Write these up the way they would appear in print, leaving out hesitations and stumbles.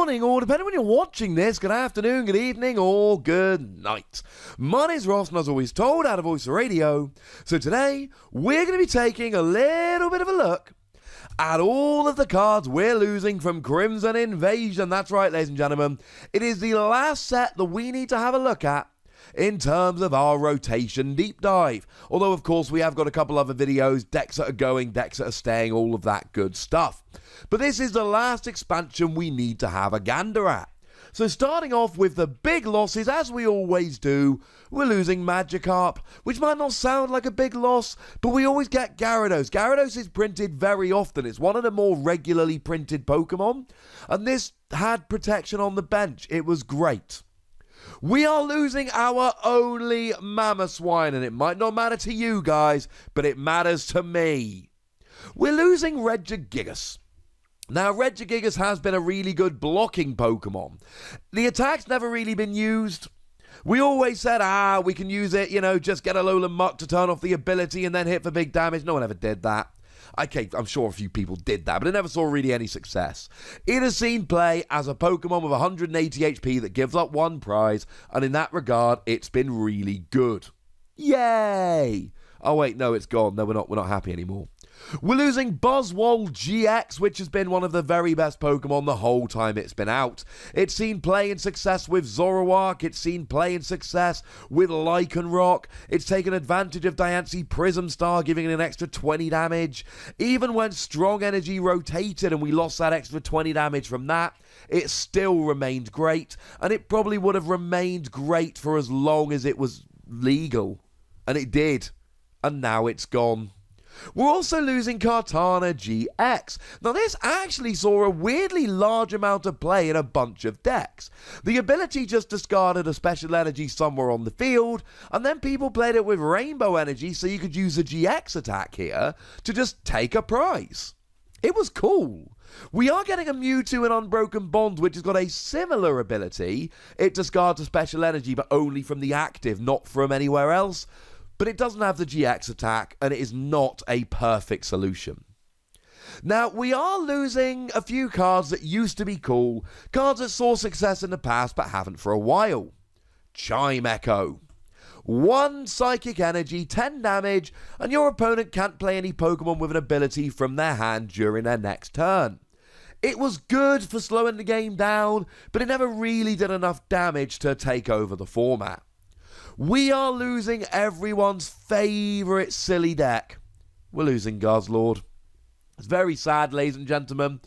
morning, or depending when you're watching this, good afternoon, good evening, or good night. My name's Ross, and as always told, out of Voice Radio. So today, we're going to be taking a little bit of a look at all of the cards we're losing from Crimson Invasion. That's right, ladies and gentlemen. It is the last set that we need to have a look at in terms of our rotation deep dive. Although, of course, we have got a couple other videos, decks that are going, decks that are staying, all of that good stuff. But this is the last expansion we need to have a gander at. So starting off with the big losses, as we always do, we're losing Magikarp, which might not sound like a big loss, but we always get Gyarados. Gyarados is printed very often. It's one of the more regularly printed Pokemon, and this had protection on the bench. It was great. We are losing our only Mamoswine, and it might not matter to you guys, but it matters to me. We're losing Regigigas. Now, Regigigas has been a really good blocking Pokemon. The attack's never really been used. We always said, we can use it, just get a Alolan Muck to turn off the ability and then hit for big damage. No one ever did that. Okay, I'm sure a few people did that, but it never saw really any success. It has seen play as a Pokemon with 180 HP that gives up one prize, and in that regard, it's been really good. Yay! Oh wait, no, it's gone. No, we're not happy anymore. We're losing Buzzwole GX, which has been one of the very best Pokemon the whole time it's been out. It's seen play and success with Zoroark, it's seen play and success with Lycanroc, it's taken advantage of Diancie Prism Star, giving it an extra 20 damage. Even when Strong Energy rotated and we lost that extra 20 damage from that, it still remained great, and it probably would have remained great for as long as it was legal. And it did. And now it's gone. We're also losing Kartana GX. Now this actually saw a weirdly large amount of play in a bunch of decks. The ability just discarded a special energy somewhere on the field, and then people played it with Rainbow Energy so you could use a GX attack here to just take a prize. It was cool. We are getting a Mewtwo in Unbroken Bond, which has got a similar ability. It discards a special energy, but only from the active, not from anywhere else. But it doesn't have the GX attack, and it is not a perfect solution. Now, we are losing a few cards that used to be cool, cards that saw success in the past but haven't for a while. Chime Echo. 1 Psychic Energy, 10 damage, and your opponent can't play any Pokemon with an ability from their hand during their next turn. It was good for slowing the game down, but it never really did enough damage to take over the format. We are losing everyone's favourite silly deck. We're losing Guzzlord. It's very sad, ladies and gentlemen.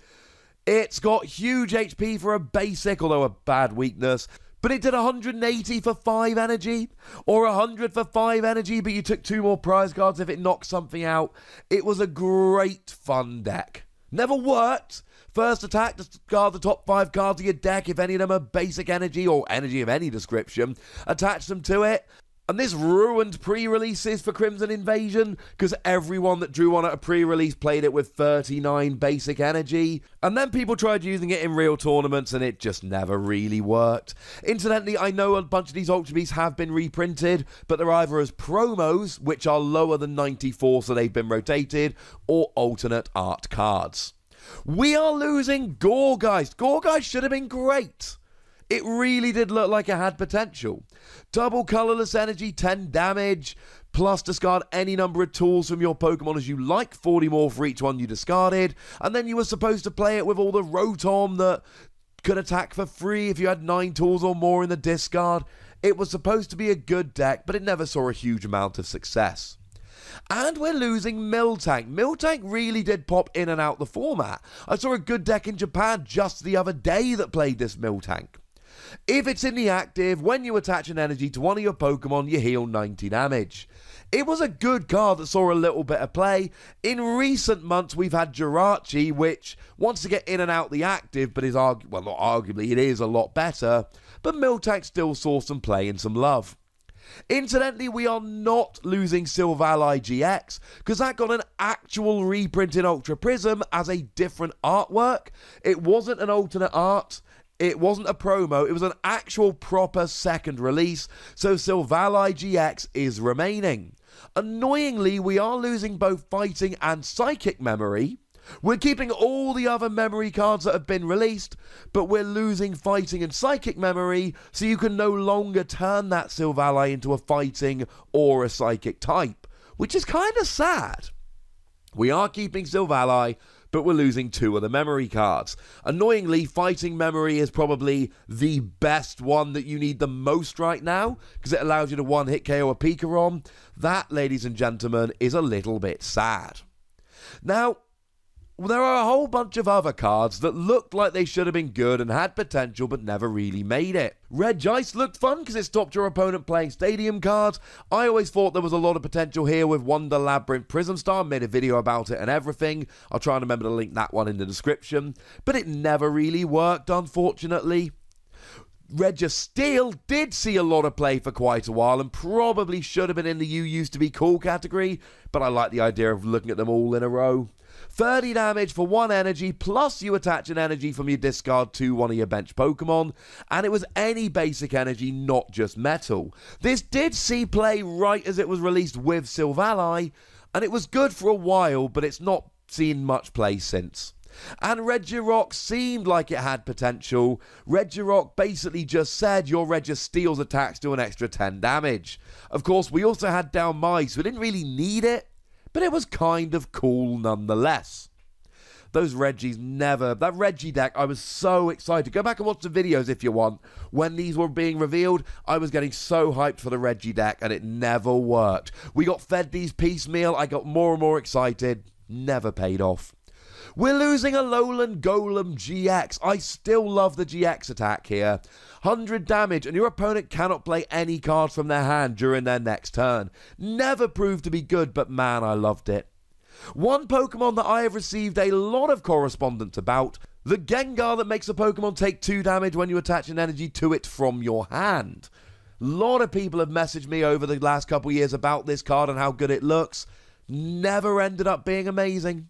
It's got huge HP for a basic, although a bad weakness. But it did 180 for 5 energy, or 100 for 5 energy, but you took 2 more prize cards if it knocked something out. It was a great fun deck. Never worked. First attack, discard the top 5 cards of your deck. If any of them are basic energy or energy of any description, attach them to it. And this ruined pre-releases for Crimson Invasion, because everyone that drew one at a pre-release played it with 39 basic energy. And then people tried using it in real tournaments, and it just never really worked. Incidentally, I know a bunch of these Ultra Beasts have been reprinted, but they're either as promos, which are lower than 94, so they've been rotated, or alternate art cards. We are losing Gourgeist. Gourgeist should have been great. It really did look like it had potential. Double colorless energy, 10 damage, plus discard any number of tools from your Pokemon as you like, 40 more for each one you discarded, and then you were supposed to play it with all the Rotom that could attack for free if you had 9 tools or more in the discard. It was supposed to be a good deck, but it never saw a huge amount of success. And we're losing Miltank. Miltank really did pop in and out the format. I saw a good deck in Japan just the other day that played this Miltank. If it's in the active, when you attach an energy to one of your Pokemon, you heal 90 damage. It was a good card that saw a little bit of play. In recent months, we've had Jirachi, which wants to get in and out the active, but is, well, not arguably, it is a lot better. But Miltank still saw some play and some love. Incidentally, we are not losing Silvally GX, because that got an actual reprint in Ultra Prism as a different artwork. It wasn't an alternate art. It wasn't a promo, it was an actual proper second release, so Silvally GX is remaining. Annoyingly, we are losing both Fighting and Psychic Memory, We're keeping all the other memory cards that have been released, but we're losing fighting and psychic memory, so you can no longer turn that Silvally into a fighting or a psychic type, which is kind of sad. We are keeping Silvally, but we're losing 2 of the memory cards. Annoyingly, fighting memory is probably the best one that you need the most right now, because it allows you to one-hit KO a Pikarom. That, ladies and gentlemen, is a little bit sad. Now, there are a whole bunch of other cards that looked like they should have been good and had potential but never really made it. Red Ice looked fun because it stopped your opponent playing stadium cards. I always thought there was a lot of potential here with Wonder Labyrinth Prism Star. Made a video about it and everything. I'll try and remember to link that one in the description. But it never really worked, unfortunately. Registeel did see a lot of play for quite a while and probably should have been in the You Used to Be Cool category, but I like the idea of looking at them all in a row. 30 damage for 1 energy, plus you attach an energy from your discard to one of your bench Pokemon, and it was any basic energy, not just metal. This did see play right as it was released with Silvally, and it was good for a while, but it's not seen much play since. And Regirock seemed like it had potential. Regirock basically just said your Registeel's attacks do an extra 10 damage. Of course, we also had Down Mice, so we didn't really need it, but it was kind of cool nonetheless. Those Reggies never... That Reggie deck, I was so excited. Go back and watch the videos if you want. When these were being revealed, I was getting so hyped for the Reggie deck, and it never worked. We got fed these piecemeal. I got more and more excited. Never paid off. We're losing a Lowland Golem GX. I still love the GX attack here. 100 damage, and your opponent cannot play any cards from their hand during their next turn. Never proved to be good, but man, I loved it. One Pokemon that I have received a lot of correspondence about, the Gengar that makes a Pokemon take 2 damage when you attach an energy to it from your hand. A lot of people have messaged me over the last couple years about this card and how good it looks. Never ended up being amazing.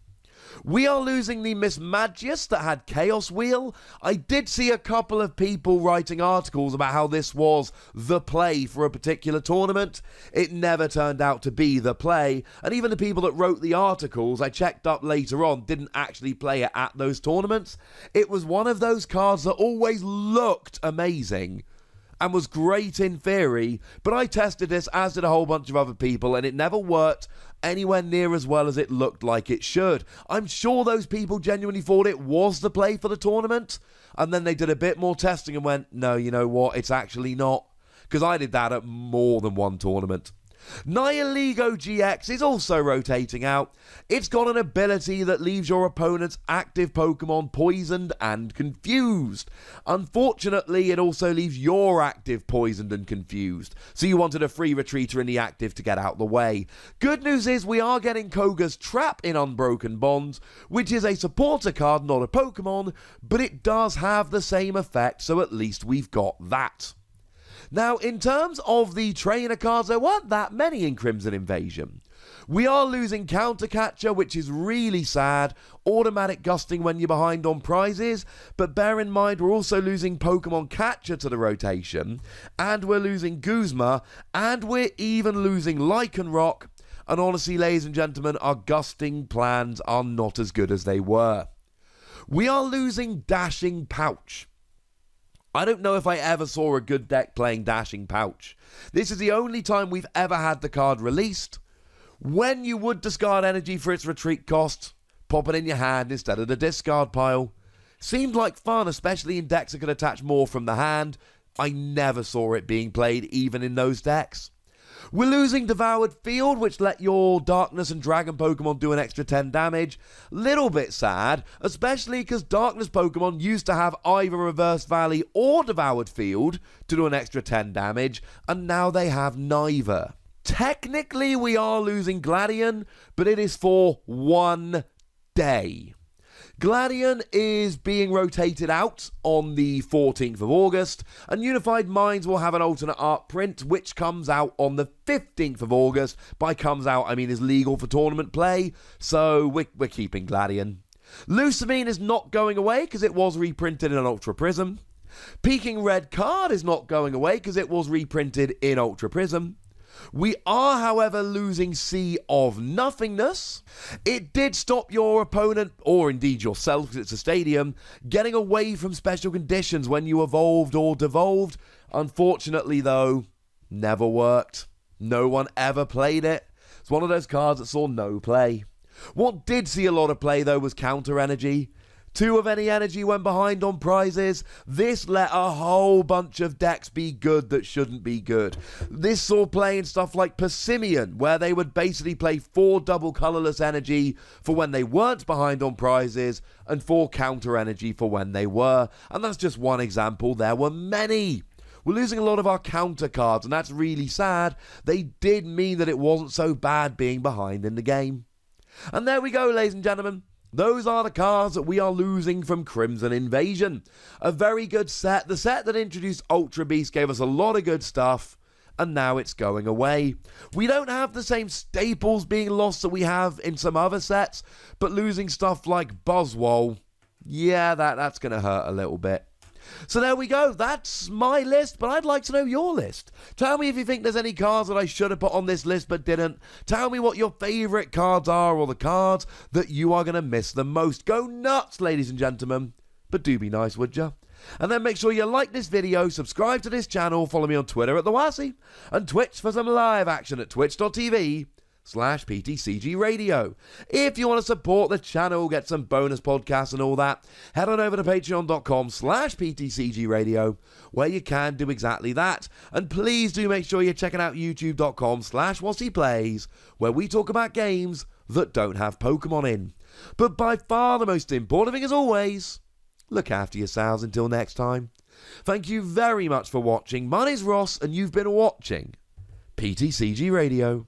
We are losing the Miss Magius that had Chaos Wheel. I did see a couple of people writing articles about how this was the play for a particular tournament. It never turned out to be the play, and even the people that wrote the articles I checked up later on didn't actually play it at those tournaments. It was one of those cards that always looked amazing and was great in theory, but I tested this, as did a whole bunch of other people, and it never worked anywhere near as well as it looked like it should. I'm sure those people genuinely thought it was the play for the tournament, and then they did a bit more testing and went, no, you know what, it's actually not. Because I did that at more than one tournament. Nihilego GX is also rotating out. It's got an ability that leaves your opponent's active Pokemon poisoned and confused. Unfortunately, it also leaves your active poisoned and confused, so you wanted a free retreater in the active to get out the way. Good news is we are getting Koga's Trap in Unbroken Bonds, which is a supporter card, not a Pokemon, but it does have the same effect, so at least we've got that. Now, in terms of the trainer cards, there weren't that many in Crimson Invasion. We are losing Counter Catcher, which is really sad, automatic gusting when you're behind on prizes, but bear in mind we're also losing Pokemon Catcher to the rotation, and we're losing Guzma, and we're even losing Lycanroc, and honestly, ladies and gentlemen, our gusting plans are not as good as they were. We are losing Dashing Pouch. I don't know if I ever saw a good deck playing Dashing Pouch. This is the only time we've ever had the card released. When you would discard energy for its retreat cost, pop it in your hand instead of the discard pile. Seemed like fun, especially in decks that could attach more from the hand. I never saw it being played, even in those decks. We're losing Devoured Field, which let your Darkness and Dragon Pokemon do an extra 10 damage. Little bit sad, especially because Darkness Pokemon used to have either Reverse Valley or Devoured Field to do an extra 10 damage, and now they have neither. Technically, we are losing Gladion, but it is for 1 day. Gladion is being rotated out on the 14th of August, and Unified Minds will have an alternate art print, which comes out on the 15th of August. By comes out, I mean is legal for tournament play, so we're keeping Gladion. Lusamine is not going away because it was reprinted in an Ultra Prism. Peking Red Card is not going away because it was reprinted in Ultra Prism. We are, however, losing Sea of Nothingness. It did stop your opponent, or indeed yourself, because it's a stadium, getting away from special conditions when you evolved or devolved. Unfortunately, though, never worked. No one ever played it. It's one of those cards that saw no play. What did see a lot of play, though, was Counter Energy. 2 of any energy went behind on prizes. This let a whole bunch of decks be good that shouldn't be good. This saw play in stuff like Persimmon, where they would basically play 4 double colorless energy for when they weren't behind on prizes, and 4 counter energy for when they were. And that's just one example. There were many. We're losing a lot of our counter cards, and that's really sad. They did mean that it wasn't so bad being behind in the game. And there we go, ladies and gentlemen. Those are the cards that we are losing from Crimson Invasion. A very good set. The set that introduced Ultra Beast gave us a lot of good stuff, and now it's going away. We don't have the same staples being lost that we have in some other sets, but losing stuff like Buzzwole, yeah, that's going to hurt a little bit. So there we go. That's my list, but I'd like to know your list. Tell me if you think there's any cards that I should have put on this list but didn't. Tell me what your favourite cards are, or the cards that you are going to miss the most. Go nuts, ladies and gentlemen. But do be nice, would ya? And then make sure you like this video, subscribe to this channel, follow me on Twitter at TheWassy, and Twitch for some live action at twitch.tv/PTCGRadio. If you want to support the channel, get some bonus podcasts and all that, head on over to patreon.com/PTCGRadio, where you can do exactly that. And please do make sure you're checking out youtube.com/WassyPlays, where we talk about games that don't have Pokemon in. But by far the most important thing, as always, look after yourselves until next time. Thank you very much for watching. My name's Ross, and you've been watching PTCG Radio.